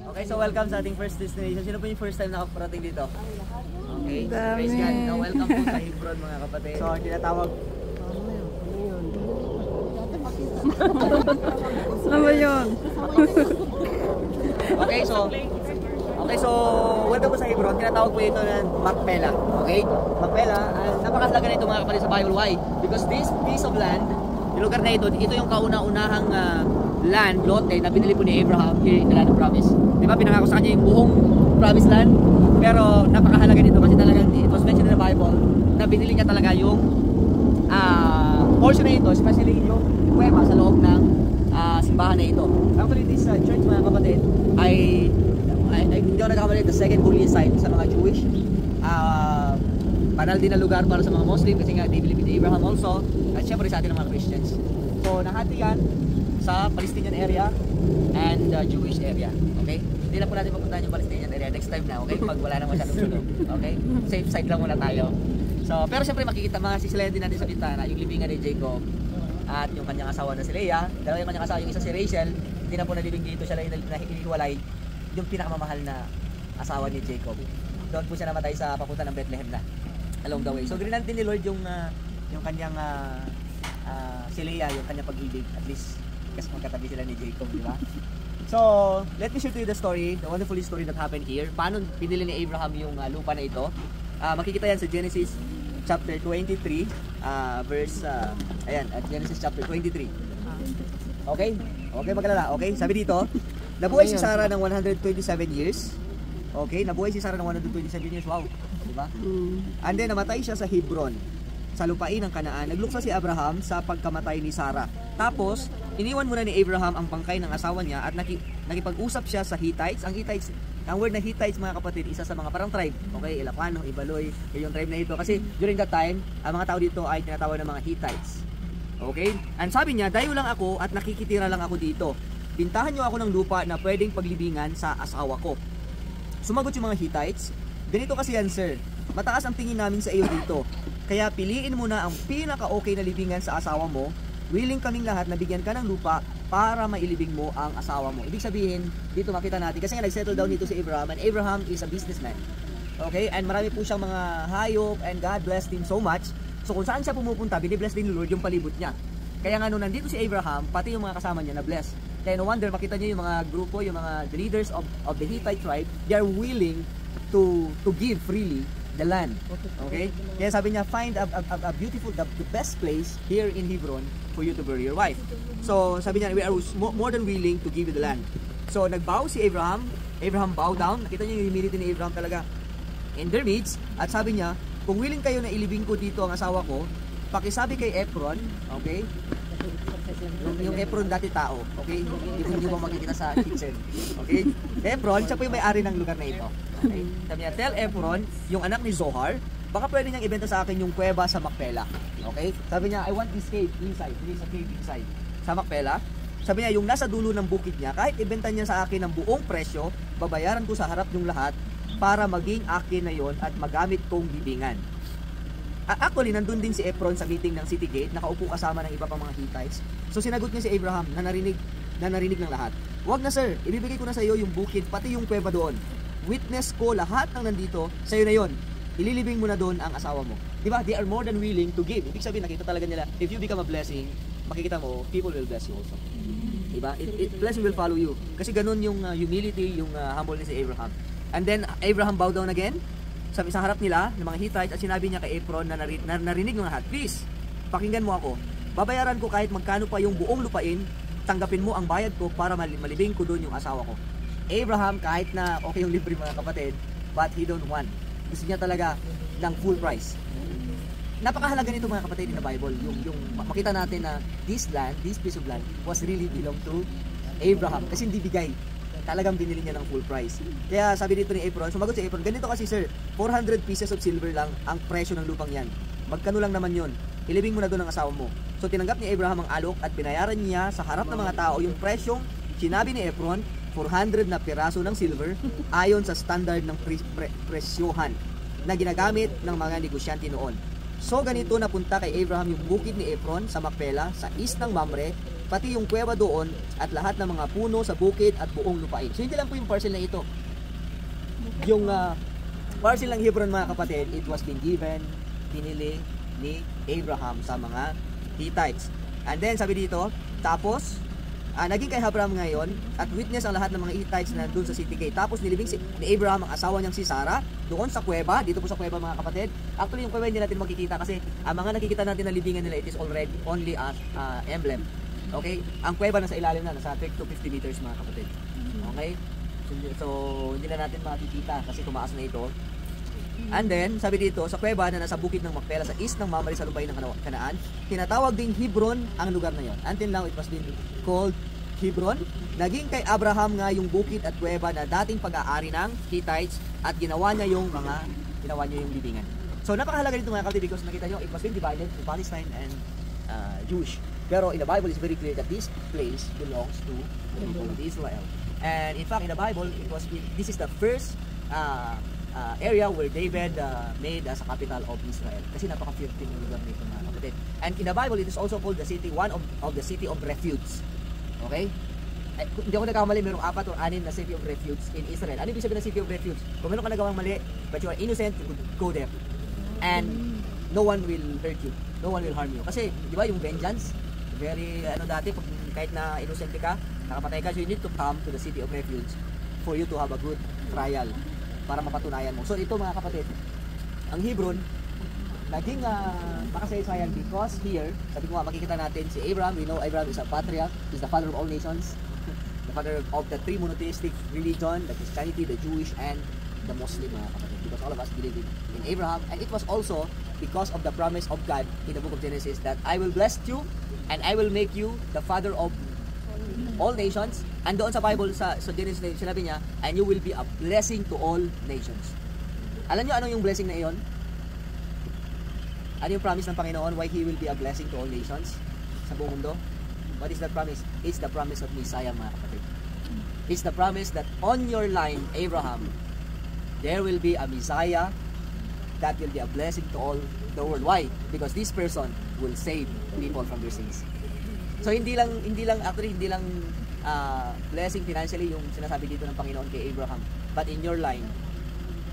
Okay, so welcome sa ating first destination. Sino po yung first time nakaparating dito? Okay, Dami. praise God. Now, welcome po sa Hebron mga kapatid. So, tinatawag. Ano ba yun? Okay, so welcome po sa Hebron. Tinatawag po ito ng Macpela. Okay? Macpela, napakahalaga na ito mga kapatid sa Bible. Why? Because this piece of land, yung lugar na ito yung kauna-unahang land, lote, na binili po ni Abraham here in the land of promise. Di ba? Pinangako sa kanya yung buong promised land. Pero napakahalaga nito kasi talagang it was mentioned in the Bible na binili niya talaga yung portion na ito, especially yung kuweba sa loob ng simbahan na ito. Actually, this church mga kapatid ay hindi ako nagkakamali, the second holiest site sa mga Jewish. Banal din na lugar para sa mga Muslim kasi nga they believe in Abraham also, at syempre sa atin ng mga Christians. So nahati yan sa Palestinian area and Jewish area. Okay? Hindi lang po natin pupuntahan yung Palestinian area next time na, okay? Pag wala nang masyadong sunog. Okay? Safe side lang muna tayo. So, pero syempre makikita, masisilayan din natin sa bintana yung libingan ni Jacob at yung kanyang asawa na si Leah. Dalawa yung kanyang asawa, yung isa si Rachel, hindi na po nalibing dito, siya lang nahihiwalay yung pinakamamahal na asawa ni Jacob. Doon po siya namatay sa papunta ng Bethlehem na along the way. So grinant din ni Lord yung kanyang si Leah, yung kanyang pag-ibig, at least kasi magkatabi sila ni Jacob, di ba? So, let me share to you the story, the wonderful story that happened here. Paano pinili ni Abraham yung lupa na ito? Makikita yan sa Genesis chapter 23, verse, Genesis chapter 23. Okay? Okay, magalala. Okay, sabi dito, nabuhay si Sarah ng 127 years. Okay, nabuhay si Sarah ng 127 years. Wow, di ba? And then, namatay siya sa Hebron, sa lupain ng Kanaan. Nagluksa si Abraham sa pagkamatay ni Sarah. Tapos, iniwan muna ni Abraham ang bangkay ng asawa niya at nakipag-usap siya sa Hittites. Ang word na Hittites mga kapatid, isa sa mga parang tribe. Okay, Ilocano, Ibaloy, yung tribe na ito. Kasi during that time, ang mga tao dito ay tinatawag ng mga Hittites. Okay? And sabi niya, dayo lang ako at nakikitira lang ako dito. Pintahan niyo ako ng lupa na pwedeng paglibingan sa asawa ko. Sumagot yung mga Hittites, ganito kasi yan sir, mataas ang tingin namin sa iyo dito. Kaya piliin mo na ang pinaka-okay na libingan sa asawa mo. Willing kaming lahat na bigyan ka ng lupa para mailibing mo ang asawa mo. Ibig sabihin, dito makita natin, kasi nga nag-settle down dito si Abraham, and Abraham is a businessman. Okay? And marami po siyang mga hayop, and God blessed him so much. So kung saan siya pumupunta, binibless din ni Lord yung palibot niya. Kaya nga nung nandito si Abraham, pati yung mga kasama niya na bless. Kaya no wonder, makita niyo yung mga grupo, yung mga leaders of the Hittite tribe, they are willing to give freely the land. Okay? Kaya sabi niya, find a beautiful, the best place here in Hebron for you to bury your wife. So sabi niya, we are more than willing to give you the land. So nagbow si Abraham bowed down. Nakita niyo yung humility ni Abraham talaga in their midst. At sabi niya, kung willing kayo na ilibing ko dito ang asawa ko, pakisabi kay Ephron, okay? Yung Ephron dati tao, okay? Hindi mo makikita sa kitchen. Okay? Ephron, siya po yung may-ari ng lugar na ito. Okay? Sabi niya, tell Ephron, yung anak ni Zohar, baka pwede niyang ibenta sa akin yung kuweba sa Macpela. Okay? Sabi niya, I want this cave inside. There is a cave inside. Sa Macpela. Sabi niya, yung nasa dulo ng bukid niya, kahit ibenta niya sa akin ng buong presyo, babayaran ko sa harap yung lahat para maging akin na yon at magamit kong libingan. Actually, nandun din si Ephron sa meeting ng City Gate, nakaupo kasama ng iba pang mga Hittites. So sinagot niya si Abraham na narinig ng lahat. Wag na sir, ibibigay ko na sa iyo yung bukid, pati yung kuweba doon. Witness ko lahat ng nandito, sa iyo na yon. Ililibing mo na doon ang asawa mo. Diba? They are more than willing to give. Ibig sabihin, nakita talaga nila, if you become a blessing, makikita mo, people will bless you also. Diba? Blessing will follow you. Kasi ganun yung humility, yung humbleness ni Abraham. And then, Abraham bowed down again. Sabi sa harap nila ng mga Hittites at sinabi niya kay Ephron na narinig ng lahat, please, pakinggan mo ako. Babayaran ko kahit magkano pa yung buong lupain, tanggapin mo ang bayad ko para malibing ko doon yung asawa ko. Abraham, kahit na okay yung libre mga kapatid, but he don't want. Gusto niya talaga ng full price. Napakahalaga nito mga kapatid in the Bible, yung makita natin na this land, this piece of land was really belong to Abraham kasi hindi bigay. Talagang binili niya ng full price. Kaya sabi dito ni Ephron, sumagot si Ephron, ganito kasi sir, 400 pieces of silver lang ang presyo ng lupang yan. Magkano lang naman yon? Ilibing mo na doon ang asawa mo. So tinanggap ni Abraham ang alok at binayaran niya sa harap ng mga tao yung presyong sinabi ni Ephron, 400 na piraso ng silver ayon sa standard ng presyohan na ginagamit ng mga negosyante noon. So ganito napunta kay Abraham yung bukid ni Ephron sa Macpela sa east ng Mamre pati yung kuweba doon at lahat ng mga puno sa bukid at buong lupain. So hindi lang po yung parcel na ito. Yung parcel ng Hebron, mga kapatid, it was been given, pinili ni Abraham sa mga Hittites. And then sabi dito, tapos naging kay Abraham ngayon at witness ang lahat ng mga Hittites na doon sa city gate. Tapos nilibing ni Abraham ang asawa niyang si Sarah doon sa kuweba. Dito po sa kuweba, mga kapatid. Actually yung kuweba hindi natin makikita kasi ang mga nakikita natin na libingan nila, it is already only as emblem. Okay? Ang kuweba nasa ilalim na, nasa 30 to 50 meters, mga kapatid. Okay? So hindi na natin makikita kasi tumaas na ito. And then, sabi dito, sa kuweba na nasa bukid ng Macpela sa east ng mamali sa lupain ng Kanaan, tinatawag ding Hebron ang lugar na yon. Until now, it was been called Hebron. Naging kay Abraham nga yung bukid at kuweba na dating pag-aari ng Hittites at ginawa niya yung libingan. So, napakahalaga dito, mga kapatid, because nakita nyo, it was been divided to Palestine and Jewish. Pero in the Bible, it's very clear that this place belongs to the people of Israel. And in fact, in the Bible, this is the first area where David made as a capital of Israel. Kasi napaka-fertile yung lugar nito, mga kapatid. And in the Bible, it is also called the city, one of the city of refuge. Okay? Hindi ako nagkamali, mayroong 4 o 6 na city of refuge in Israel. Ano ibig sabihin ng city of refuge? Kung meron ka nagawang mali, but you are innocent, you could go there. And no one will hurt you. No one will harm you. Kasi, di ba, yung vengeance, very, dati, kahit na innocent ka, nakapatay ka, so you need to come to the city of refuge for you to have a good trial para mapatunayan mo. So ito, mga kapatid, ang Hebron naging makasaysayan because here, sabi ko nga, makikita natin si Abraham. We know Abraham is a patriarch, he's the father of all nations, the father of the 3 monotheistic religion, the Christianity, the Jewish, and the Muslim, mga kapatid, because all of us believe in Abraham. And it was also because of the promise of God in the book of Genesis that I will bless you and I will make you the father of all nations. And doon sa Bible, sa Genesis, sinabi niya, and you will be a blessing to all nations. Alam niyo ano yung blessing na iyon? Ano yung promise ng Panginoon? Why He will be a blessing to all nations sa buong mundo? What is that promise? It's the promise of Messiah, mga kapatid. It's the promise that on your line, Abraham, there will be a Messiah that will be a blessing to all the world. Why? Because this person will save people from their sins. So hindi lang blessing financially yung sinasabi dito ng Panginoon kay Abraham, but in your line,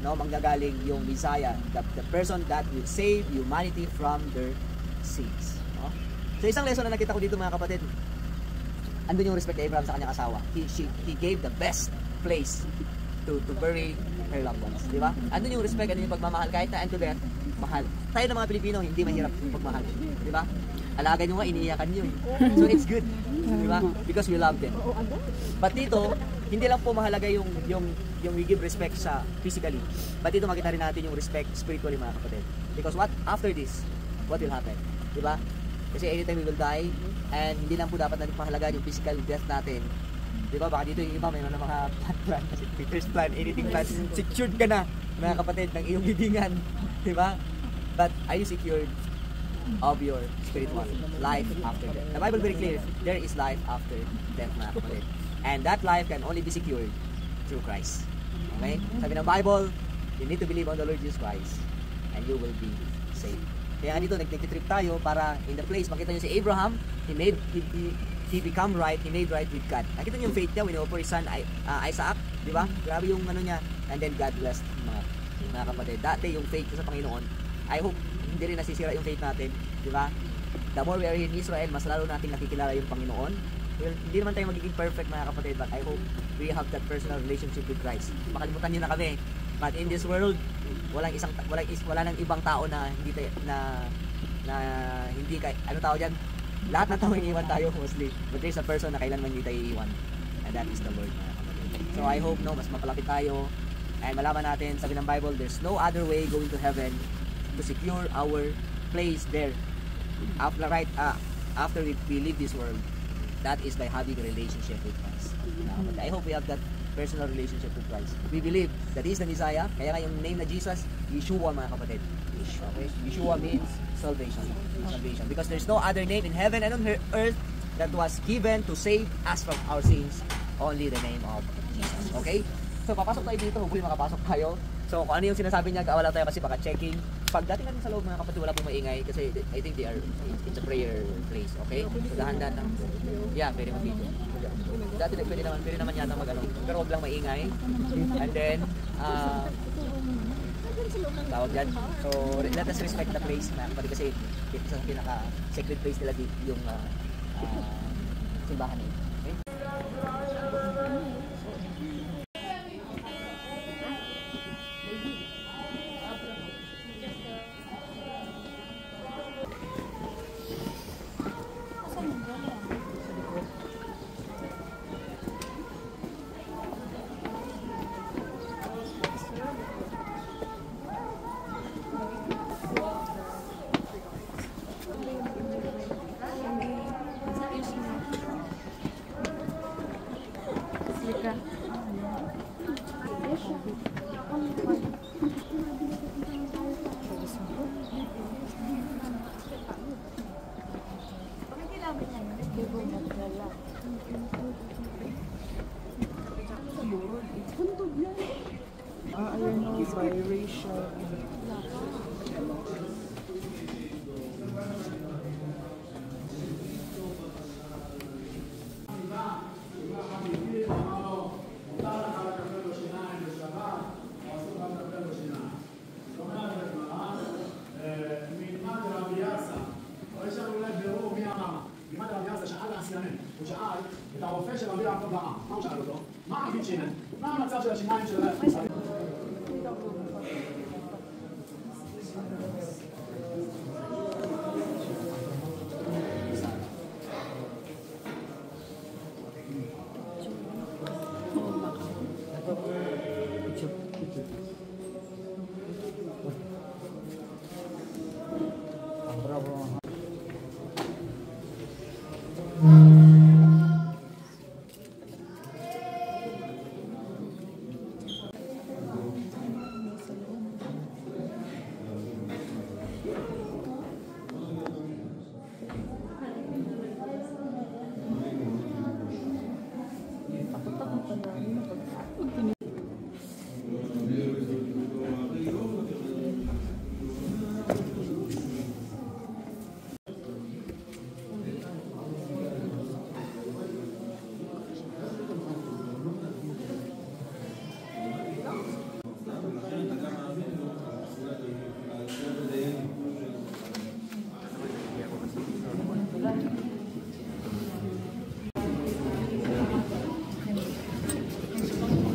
manggagaling yung Messiah, the person that will save humanity from their sins. No? So isang lesson na nakita ko dito, mga kapatid, andun yung respect kay Abraham sa kanyang asawa. He gave the best place to bury her loved ones, di ba? Andun yung respect, andun yung pagmamahal, kahit na unto death, mahal. Tayo ng mga Pilipino, hindi mahirap yung pagmahal, di ba? Alaga nyo nga, iniiyakan nyo. So it's good, di ba? Because we love them. But dito, hindi lang po mahalaga yung we give respect sa physically. But dito makita rin natin yung respect spiritually, mga kapatid. Because after this, what will happen? Di ba? Kasi anytime we will die, and hindi lang po dapat natin pahalagaan yung physical death natin. Di ba? Baka dito yung iba, mayroon na mga plan, kasi Peter's plan, anything plan, secured ka na, mga kapatid, ng iyong libingan. Di ba? But are you secured of your spiritual life after death? The Bible very clear, there is life after death, mga kapatid. And that life can only be secured through Christ. Okay? Sabi ng Bible, you need to believe on the Lord Jesus Christ and you will be saved. Kaya dito, nag-trip tayo para in the place, makita nyo si Abraham, he become right, he made right with God. Nakita nyo yung faith niya, winoffer his son Isaac, di ba? Grabe yung niya, and then God blessed mga kapatid. Dati yung faith ko sa Panginoon, I hope hindi rin nasisira yung faith natin, di ba? The more we are in Israel, mas lalo nating nakikilala yung Panginoon. Well, hindi naman tayo magiging perfect, mga kapatid, but I hope we have that personal relationship with Christ. Makalimutan niyo na kami. But in this world, wala nang ibang tao na hindi tayo hindi kay tao diyan. Lahat ng tao iniwan tayo mostly. But there's a person na kailanman hindi tayo iiwan. And that is the Lord, mga kapatid. So I hope mas mapalapit tayo and malaman natin, sabi ng Bible, there's no other way going to heaven to secure our place there after we leave this world. That is by having a relationship with Christ. But I hope we have that personal relationship with Christ. We believe that He is the Messiah. Kaya nga yung name na Jesus, Yeshua, mga kapatid. Okay? Yeshua means salvation. Because there's no other name in heaven and on earth that was given to save us from our sins. Only the name of Jesus. Okay? So papasok tayo dito. Hopefully makapasok tayo. So kung ano yung sinasabi niya, wala tayo kasi baka checking. Pagdating natin sa loob mga kapatid, wala pong maingay kasi I think it's a prayer place, okay? So dahan-dahan lang. Yeah, pwede mag-video. Dati pwede naman yata mag-ano, pero huwag lang maingay. And then, tawag dyan. So let us respect the place mga kapatid kasi ito sa pinaka-sacred place nila yung simbahan nila. Okay? Ayan o, biracial. את הרופא של אוויר העקוב לעם, מה הוא שאל אותו? מה המצב שלהם? מה המצב של השיניים שלהם?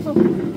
So,